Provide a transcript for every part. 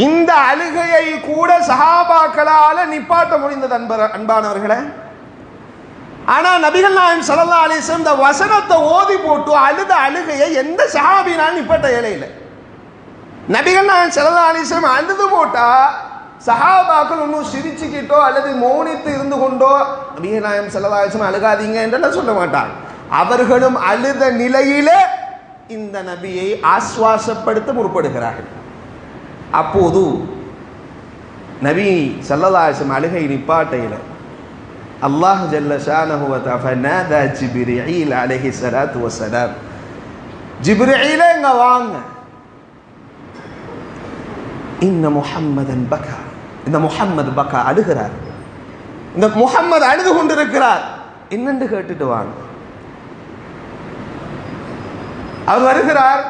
இந்த அழுகையை கூட சஹாபாக்களால நிப்பாட்ட முடிந்தது அன்பானவர்களே. ஆனா நபிகள் நாயகம் ஸல்லல்லாஹு அலைஹி வஸல்லம் இந்த வசனத்தை ஓதி போட்டு அழுத அழுகையை எந்த சஹாபினாலும் நிப்பாட்ட இயலையில்லை. நபிகள் நாயகம் ஸல்லல்லாஹு அலைஹி வஸல்லம் அழுது போட்டா சஹாபாக்கள் ஒன்றும் சிரிச்சுக்கிட்டோ அல்லது மௌனித்து இருந்து கொண்டோ நபிகள் நாயகம் ஸல்லல்லாஹு அலைஹி வஸல்லம் அழுகாதீங்க என்றெல்லாம் சொல்ல மாட்டாங்க. அவர்களும் அழுத நிலையிலே இந்த நபியை ஆஸ்வாசப்படுத்த முற்படுகிறார்கள். அப்போது நபி ஸல்லல்லாஹு அலைஹி வஸல்லம் அழுகை நிப்பாட்டையில் அல்லாஹ் ஜல்ல ஷானஹு வ தஆலா ஃபனாதா ஜிப்ரீல் அலைஹி ஸலாத்து வஸ்ஸலாம், ஜிப்ரீலே இங்க வாங்க, இன்ன முஹம்மதன் பகா, இந்த முஹம்மது பகா அழுகிறார், இந்த முஹம்மது அழுது கொண்டிருக்கிறார், என்னென்று கேட்டுட்டு வாங்க. அவர் வருகிறார்.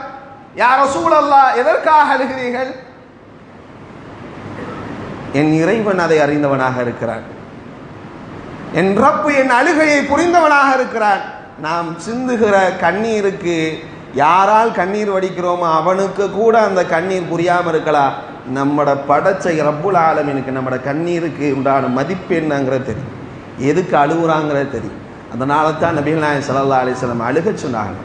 யா ரசூலல்லாஹ், எதற்காக அழுகிறீர்கள்? என் இறைவன் அதை அறிந்தவனாக இருக்கிறான், என் ரப்பு என் அழுகையை புரிந்தவனாக இருக்கிறான். நாம் சிந்துகிற கண்ணீருக்கு யாரால் கண்ணீர் வடிக்கிறோமோ அவனுக்கு கூட அந்த கண்ணீர் புரியாமல் இருக்கலாம். நம்மட படைச்ச ரப்புல் ஆலமீனுக்கு நம்மட கண்ணீருக்கு உண்டான மதிப்பு என்னங்கிறது தெரியும், எதுக்கு அழுகுறாங்கிறது தெரியும். அதனால தான் நபிகள் நாயகம் ஸல்லல்லாஹு அலைஹி வஸல்லம் அழுக சொன்னாங்க.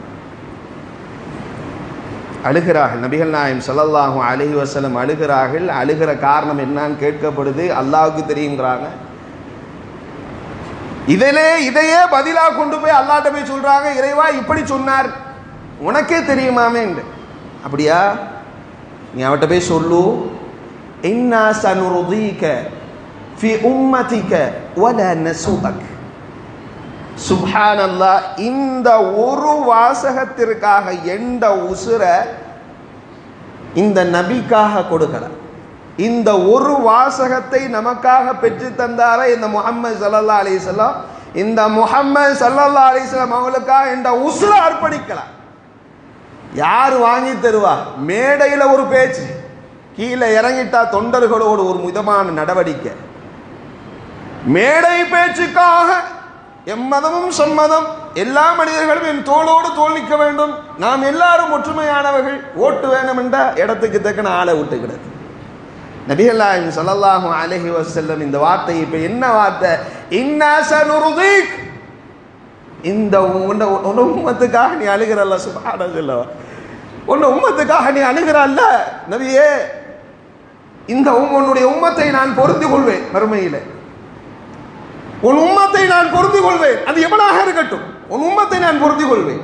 அழுகிறார்கள். நபிகள் நாயகம் ஸல்லல்லாஹு அலைஹி வஸல்லம் அழுகிறார்கள். அழுகிற காரணம் என்னன்னு கேட்கப்படுது. அல்லாஹ்வுக்கு தெரியுங்கிறாங்க. இதையே பதிலாக கொண்டு போய் அல்லாஹ்ட்ட போய் சொல்றாங்க, இறைவா இப்படி சொன்னார் உனக்கே தெரியுமாமே என்று. அப்படியா, நீ அவட்ட போய் சொல்லு, இன்னா சனுர்தீக ஃபி உம்மதிக வலா நஸூஅக். சுப்ஹானல்லாஹ், இந்த ஒரு வாசகத்திற்காக எந்த உசுர இந்த நபிக்காக கொடுக்கலாம். இந்த ஒரு வாசகத்தை நமக்காக பெற்று தந்தார இந்த முஹம்மது ஸல்லல்லாஹு அலைஹி வஸல்லம், இந்த முஹம்மது ஸல்லல்லாஹு அலைஹி வஸல்லம் அவங்களுக்காக இந்த உசுர அர்ப்பணிக்கலாம். யார் வாங்கி தருவா? மேடையில் ஒரு பேச்சு, கீழே இறங்கிட்டா தொண்டர்களோடு ஒரு விதமான நடவடிக்கை. மேடை பேச்சுக்காக எம்மதமும் சம்மதம், எல்லா மனிதர்களும் என் தோளோடு தோல் நிற்க வேண்டும், நாம் எல்லாரும் ஒற்றுமையானவர்கள், ஓட்டு வேணும் என்ற இடத்துக்கு தக்கன ஆளை விட்டுக்கிறது. நபிகள் நாயகம் ஸல்லல்லாஹு அலைஹி வஸல்லம் இந்த வார்த்தை இப்ப என்ன வார்த்தை? இன்னா சனுர்தீக், இந்த உம்மத்துக்காக நீ அழுகிறல்ல, சுப்ஹானல்லாஹ், உன்ன உம்மத்துக்காக நீ அழுகிறல்ல நபியே, இந்த உன்னுடைய உம்மத்தை நான் பொருந்தி கொள்வேன், மறுமையில உன் உம்மத்தை நான் பொருந்தி கொள்வேன், அது எவனாக இருக்கட்டும், உன் உம்மத்தை நான் பொருந்தி கொள்வேன்.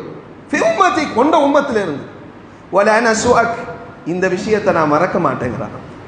உம்மத்தை கொண்ட உம்மத்திலிருந்து வலா நஸூஅக், இந்த விஷயத்தை நான் மறக்க மாட்டேங்கிறான்.